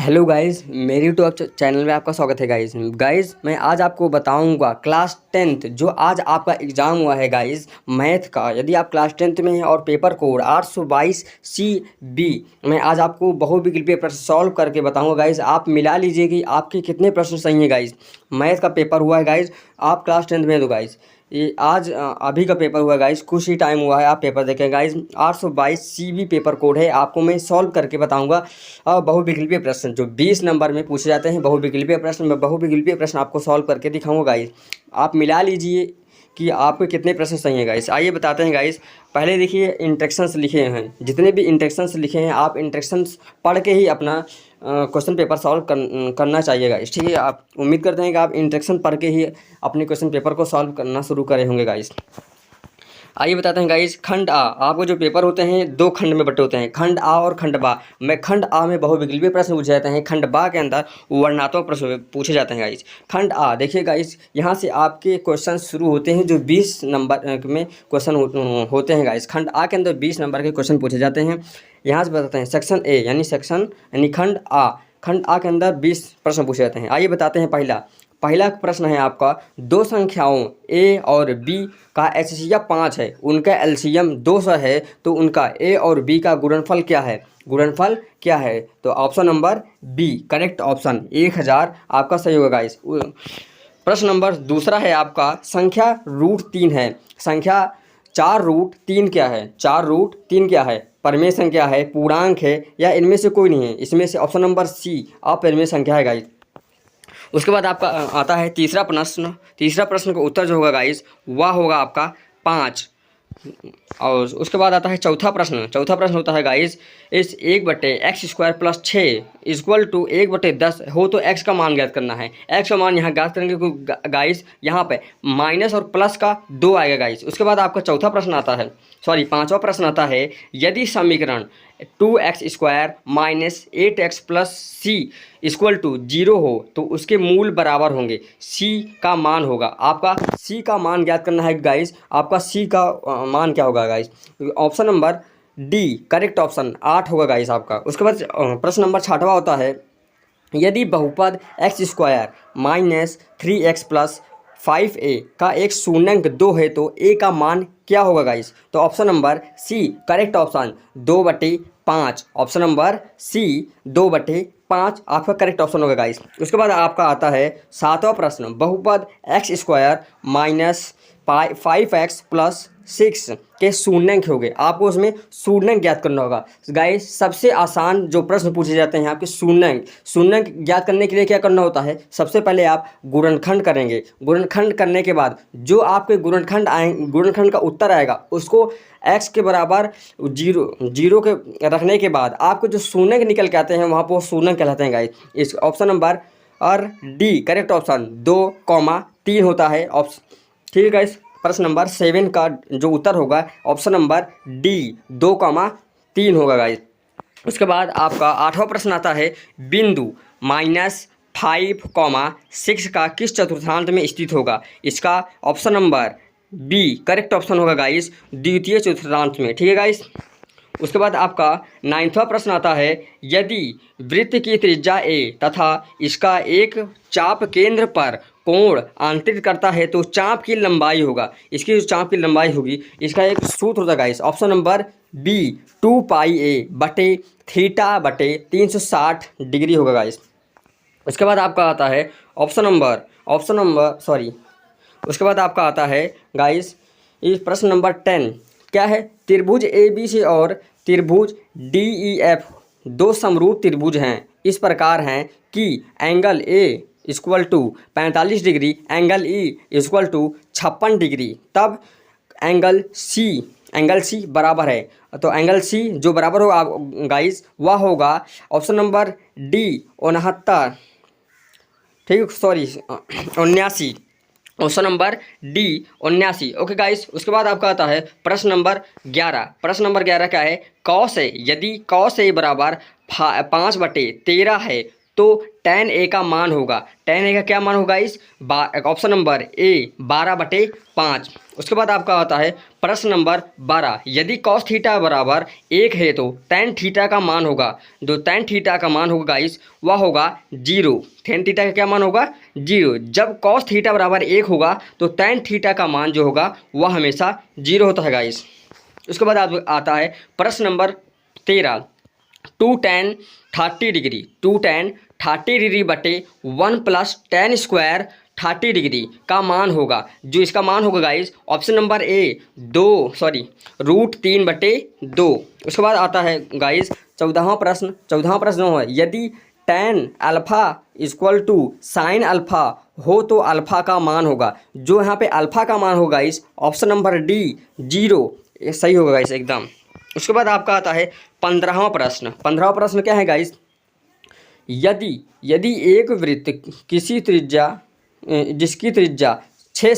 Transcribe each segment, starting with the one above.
Hello guys, मेरे YouTube channel में आपका स्वागत है गाइस। मैं आज आपको बताऊंगा क्लास 10th जो आज आपका एग्ज़ाम हुआ है गाइस मैथ का। यदि आप क्लास 10th में हैं और पेपर कोड 822 CB, मैं आज आपको बहुविकल्पीय प्रश्न सॉल्व करके बताऊंगा गाइस। आप मिला लीजिए कि आपके कितने प्रश्न सही हैं गाइस। मैथ का पेपर हुआ है गाइस, आप क्लास 10th में हो गाइस। ये आज अभी का पेपर हुआ है गाइस, कुछ ही टाइम हुआ है, आप पेपर देखें गाइस। 822 CB पेपर कोड है, आपको मैं सॉल्व करके बताऊंगा बहुविकल्पीय प्रश्न जो 20 नंबर में पूछे जाते हैं। बहुविकल्पीय प्रश्न, मैं बहुविकल्पीय प्रश्न आपको सॉल्व करके दिखाऊंगा गाइस। आप मिला लीजिए कि आपके कितने प्रश्न सही हैं गाइस। आइए बताते हैं गाइस। पहले देखिए इंस्ट्रक्शंस लिखे हैं, जितने भी इंस्ट्रक्शंस लिखे हैं आप इंस्ट्रक्शंस पढ़ के ही अपना क्वेश्चन पेपर सॉल्व करना चाहिए गाइस। ठीक है, आप उम्मीद करते हैं कि आप इंस्ट्रक्शन पढ़ के ही अपने क्वेश्चन पेपर को सॉल्व करना शुरू करे होंगे गाइस। आइए बताते हैं गाइस। खंड आ, आपको जो पेपर होते हैं दो खंड में बटे होते हैं, खंड आ और खंड बा। खंड आ में बहुविकल्पीय प्रश्न पूछे जाते हैं, खंड बा के अंदर वर्णनात्मक प्रश्न पूछे जाते हैं गाइस। खंड आ देखिए गाइस, यहाँ से आपके क्वेश्चन शुरू होते हैं जो 20 नंबर में क्वेश्चन होते हैं गाइस। खंड आ के अंदर 20 नंबर के क्वेश्चन पूछे जाते हैं। यहाँ से बताते हैं सेक्शन ए यानी खंड आ के अंदर 20 प्रश्न पूछे जाते हैं। आइए बताते हैं। पहला प्रश्न है आपका, दो संख्याओं a और b का एचसीएफ 5 है, उनका एलसीएम 200 है, तो उनका a और b का गुणनफल क्या है? तो option number B correct option 1000 आपका सही होगा गाइस। प्रश्न नंबर दूसरा है आपका, संख्या √3 है, संख्या 4√3 क्या है? 4√3 क्या है? परमेय संख्या है, पूर्णांक है, या इनमें से कोई नहीं है? इसमें से ऑप्शन नंबर सी अपरिमेय संख्या है गाइस। उसके बाद आपका आता है तीसरा प्रश्न का उत्तर जो होगा गाइस वह होगा आपका 5। और उसके बाद आता है चौथा प्रश्न होता है गाइस, इस 1/x² + 6 = 1/10 हो तो x का मान ज्ञात करना है। x का मान यहाँ ज्ञात करेंगे गाइस, यहाँ पे माइनस और प्लस का 2 आएगा गाइस। उसके बाद आपका पांचवा प्रश्न आता है, यदि समीकरण 2x² - 8x + c = 0 हो तो उसके मूल बराबर होंगे। c का मान होगा आपका, c का मान ज्ञात करना है गाइस। आपका c का मान क्या होगा guys? Option number D correct option 8 होगा गाइस आपका। उसके बाद प्रश्न नंबर 6वां होता है, यदि बहुपद x² - 3x + 5a का एक शून्यंक 2 है तो a का मान क्या होगा गाइस? तो option number C correct option 2/5। Option number C 2/5 आपका करेक्ट ऑप्शन होगा गाइस। उसके बाद आपका आता है 7वां प्रश्न, बहुपद x² - 5x + 6 के शून्यंक हो गए। आपको उसमें शून्यंक ज्ञात करना होगा गाइस। सबसे आसान जो प्रश्न पूछे जाते हैं आपके शून्यंक ज्ञात करने के लिए क्या करना होता है? सबसे पहले आप गुणनखंड करेंगे। गुणनखंड करने के बाद जो आपके गुणनखंड का उत्तर आएगा उसको x के बराबर जीरो के रखने के बाद आपको जो शून्यंक निकल के आते हैं वहाँ पर शून्यंक कहलाते हैं गाइस। इस ऑप्शन नंबर और डी करेक्ट ऑप्शन 2,3 होता है ऑप्शन। ठीक है गाइस, प्रश्न नंबर 7 का जो उत्तर होगा ऑप्शन नंबर डी 2,3 होगा गाइस। उसके बाद आपका 8वां प्रश्न आता है, बिंदु -5,6 का किस चतुर्थांश में स्थित होगा? इसका option number B correct option होगा गाइस, द्वितीय चतुर्थांश में। ठीक है गाइस। उसके बाद आपका 9वां प्रश्न आता है, यदि वृत्त की त्रिज्या a तथा इसका एक चाप केंद्र पर कोण आंतरित करता है तो चाप की लंबाई होगा। इसकी जो चाप की लंबाई होगी इसका एक सूत्र होता है guys, option number B 2πa/θ/360 degree होगा गाइस। उसके बाद आपका आता है उसके बाद आपका आता है गाइस इस प्रश्न नंबर 10 क्या है? त्रिभुज ABC और त्रिभुज DEF दो समरूप त्रिभुज हैं, इस प्रकार हैं कि angle A = 45 degree, angle E = 56 degree, तब एंगल C बराबर है। तो एंगल C जो बराबर होगा गाइस वह होगा ऑप्शन नंबर डी 69। ठीक है, 79। Option number D 79। Okay guys. उसके बाद आपका आता है प्रश्न नंबर 11 क्या है? कॉस है, यदि कॉस A बराबर 5/13 है तो tan a का मान होगा, tan a का क्या मान होगा इस ऑप्शन नंबर ए 12/5। उसके बाद आपका आता है प्रश्न नंबर 12, यदि cos थीटा बराबर 1 है तो tan थीटा का मान होगा, जो tan थीटा का मान होगा गाइस वह होगा 0। tan थीटा का क्या मान होगा 0। जब cos थीटा बराबर 1 होगा तो tan थीटा का मान जो होगा वह हमेशा 0 होता है गाइस। उसके बाद आता है प्रश्न number 13, 2 tan 30 degree 2 tan 30 degree बटे 1 + tan स्क्वायर 30 डिग्री का मान होगा, जो इसका मान होगा गाइस ऑप्शन नंबर ए √3/2। उसके बाद आता है गाइस 14वां प्रश्न है, यदि tan अल्फ़ा = sin अल्फ़ा हो तो अल्फ़ा का मान होगा, जो यहाँ पे अल्फ़ा का मान होगा इस ऑप्शन नंबर डी 0, ये सही होगा गाइस एकदम। उसके बाद आपका आता है 15वां प्रश्न क्या है गाइस, यदि एक वृत्त किसी त्रिज्या जिसकी त्रिज्या 6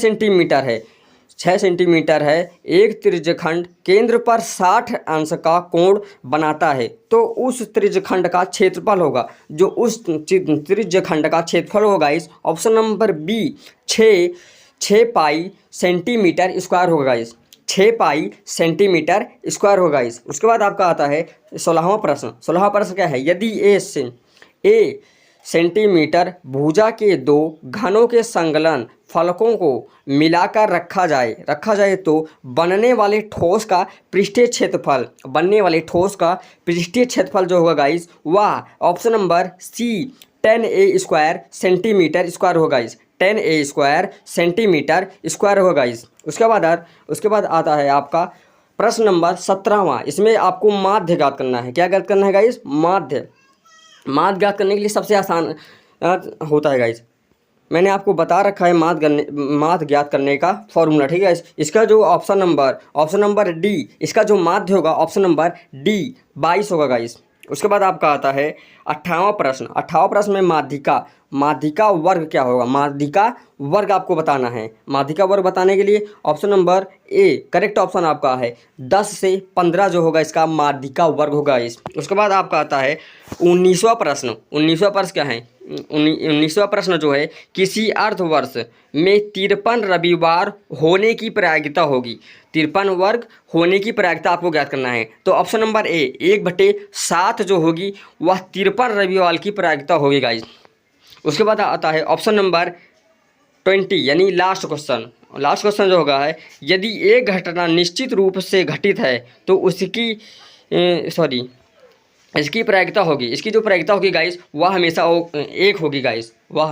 सेंटीमीटर है एक त्रिज्यखंड केंद्र पर 60 अंश का कोण बनाता है, तो उस त्रिज्यखंड का क्षेत्रफल होगा, जो उस त्रिज्यखंड का क्षेत्रफल होगा इस option number B 6 pi centimetre square होगा इस 6 पाई सेंटीमीटर स्क्वायर होगा इस। उसके बाद आपका आता है 16वां प्रश्न क्या है, यदि ए सेंटीमीटर भुजा के दो घनों के संलग्न फलकों को मिलाकर रखा जाए तो बनने वाले ठोस का पृष्ठीय क्षेत्रफल जो होगा गाइस वह option number C 10a² centimetre square होगा इस 10a² सेंटीमीटर स्क्वायर होगा इस। उसके बाद आता है आपका प्रश्न नंबर 17वां, इसमें आपको माध्य ज्ञात करना है। क्या ज्ञात करना है गाइस, माध्य ज्ञात करने के लिए सबसे आसान होता है गाइस, मैंने आपको बता रखा है माध्य ज्ञात करने का फॉर्मूला, ठीक है। इसका जो ऑप्शन नंबर डी, इसका जो माध्य होगा ऑप्शन नंबर डी 22 होगा गाइस। उसके बाद आपका आता है 18वां प्रश्न में माध्यिका वर्ग क्या होगा, माध्यिका वर्ग आपको बताना है। माध्यिका वर्ग बताने के लिए option number A correct option आपका है 10 से 15 जो होगा इसका माध्यिका वर्ग होगा इस। उसके बाद आपका आता है 19वां प्रश्न क्या है, 19वां प्रश्न जो है, किसी अर्धवर्ष में 53 रविवार होने की प्रायिकता होगी, 53 वर्ग होने की प्रायिकता आपको ज्ञात करना है। तो ऑप्शन नंबर ए 1/7 जो होगी वह 53 रविवार की प्रायिकता होगी गाइस। उसके बाद आता है ऑप्शन नंबर 20 यानी लास्ट क्वेश्चन जो होगा है, यदि एक घटना निश्चित रूप से घटित है तो इसकी प्रायिकता होगी, इसकी जो प्रायिकता होगी गाइस वह हमेशा 1 होगी गाइस, वह